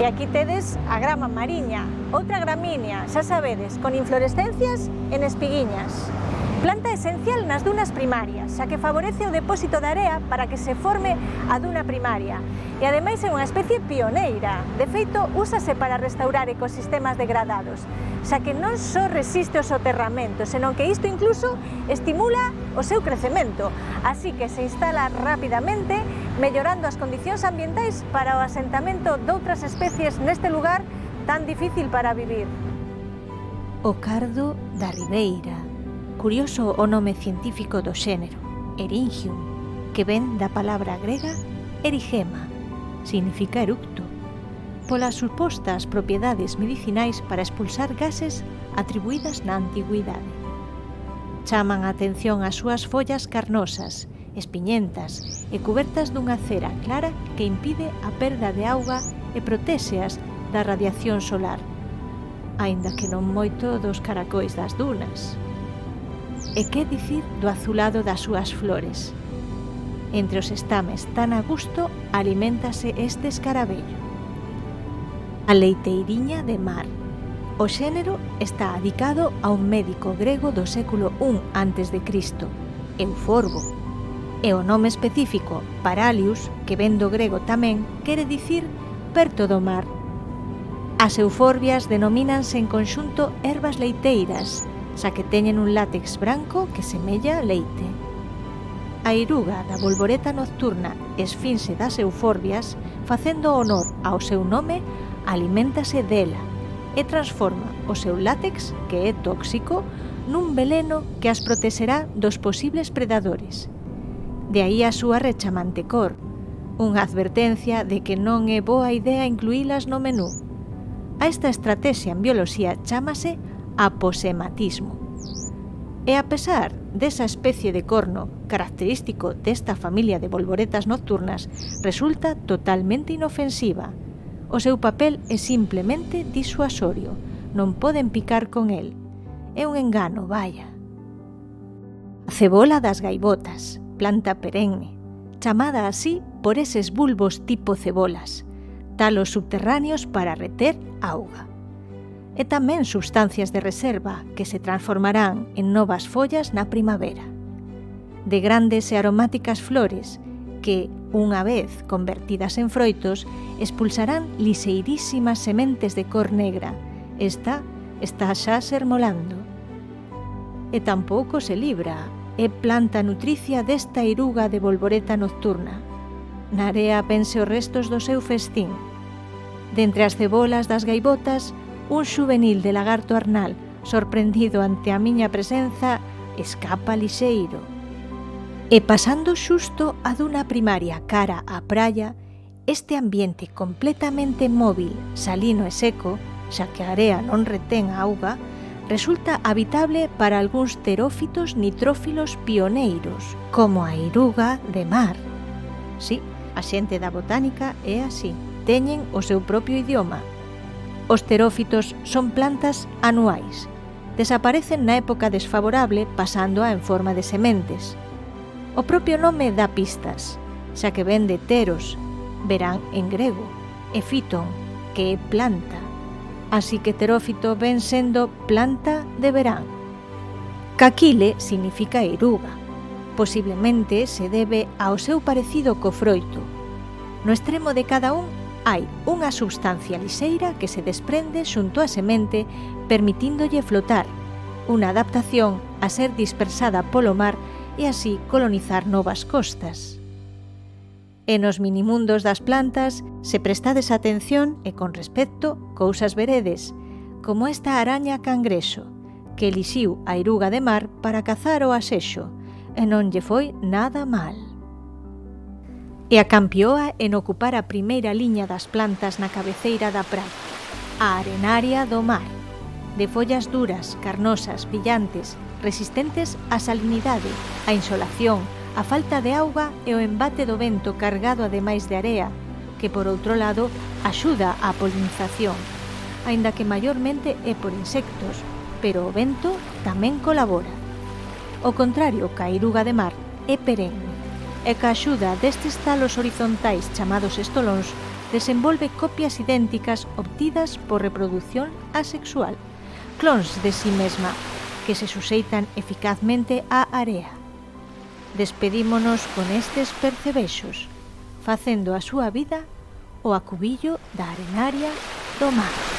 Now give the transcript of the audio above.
E aquí tedes a grama mariña, outra gramínea, xa sabedes, con inflorescencias en espiguiñas. Planta esencial nas dunas primarias, xa que favorece o depósito de area para que se forme a duna primaria. E ademais é unha especie pioneira. De feito, úsase para restaurar ecosistemas degradados, xa que non só resiste o soterramento, senón que isto incluso estimula o seu crecemento. Así que se instala rapidamente, mellorando as condicións ambientais para o asentamento doutras especies neste lugar tan difícil para vivir. O cardo da ribeira. Curioso o nome científico do xénero, Eryngium, que ven da palabra grega erigema, significa eructo, polas supostas propiedades medicinais para expulsar gases atribuídas na antigüidade. Chaman a atención as súas follas carnosas, espiñentas e cubertas dunha cera clara que impide a perda de auga e protéxeas da radiación solar, aínda que non moito dos caracois das dunas. E que dicir do azulado das súas flores? Entre os estames tan a gusto aliméntase este escarabello. A leiteiriña de mar. O xénero está adicado a un médico grego do século I a.C., Euforbo, e o nome específico Paralius, que ven do grego tamén, quere dicir perto do mar. As euforbias denomínanse en conxunto ervas leiteiras, xa que teñen un látex branco que semella leite. A iruga da bolboreta nocturna, esfinxe das euforbias, facendo honor ao seu nome, aliméntase dela e transforma o seu látex, que é tóxico, nun veleno que as protexerá dos posibles predadores. De aí a súa rechamante cor, unha advertencia de que non é boa idea incluílas no menú. A esta estrategia en bioloxía chámase aposematismo. E a pesar desa especie de corno característico desta familia de bolboretas nocturnas, resulta totalmente inofensiva. O seu papel é simplemente disuasorio, non poden picar con el. É un engano, vaya. A cebola das gaivotas, planta perenne, chamada así por eses bulbos tipo cebolas, talos subterráneos para reter auga. E tamén substancias de reserva que se transformarán en novas follas na primavera. De grandes e aromáticas flores que, unha vez convertidas en froitos, expulsarán liseirísimas sementes de cor negra. Esta está xa sermolando. E tampouco se libra, é planta nutricia desta iruga de bolboreta nocturna. Na area pense os restos do seu festín. Dentre as cebolas das gaivotas, un xuvenil de lagarto arnal, sorprendido ante a miña presenza, escapa lixeiro. E pasando xusto a duna primaria cara á praia, este ambiente completamente móvil, salino e seco, xa que a area non retén a auga, resulta habitable para algúns terófitos nitrófilos pioneiros, como a iruga de mar. Sí, a xente da botánica é así, teñen o seu propio idioma. Os terófitos son plantas anuais. Desaparecen na época desfavorable pasándoa en forma de sementes. O propio nome dá pistas, xa que ven de teros, verán en grego, e fiton, que é planta. Así que terófito ven sendo planta de verán. Caquile significa iruga. Posiblemente se debe ao seu parecido co froito. No extremo de cada un hai unha substancia lixeira que se desprende xunto á semente, permitíndolle flotar, unha adaptación a ser dispersada polo mar e así colonizar novas costas. E nos minimundos das plantas, se prestades atención e con respecto, cousas veredes, como esta araña cangrexo, que elixiu a iruga de mar para cazar o asexo, e non lle foi nada mal. E a campioa en ocupar a primeira liña das plantas na cabeceira da praia, a arenaria do mar, de follas duras, carnosas, brillantes, resistentes á salinidade, á insolación, á falta de auga e o embate do vento cargado ademais de area, que por outro lado axuda á polinización, aínda que maiormente é por insectos, pero o vento tamén colabora. O contrario ca iruga de mar é perenne, e ca axuda destes talos horizontais chamados estolóns desenvolve copias idénticas obtidas por reproducción asexual, clons de sí mesma, que se suxeitan eficazmente á area. Despedímonos con estes percebexos, facendo a súa vida o acubillo da arenaria do mar.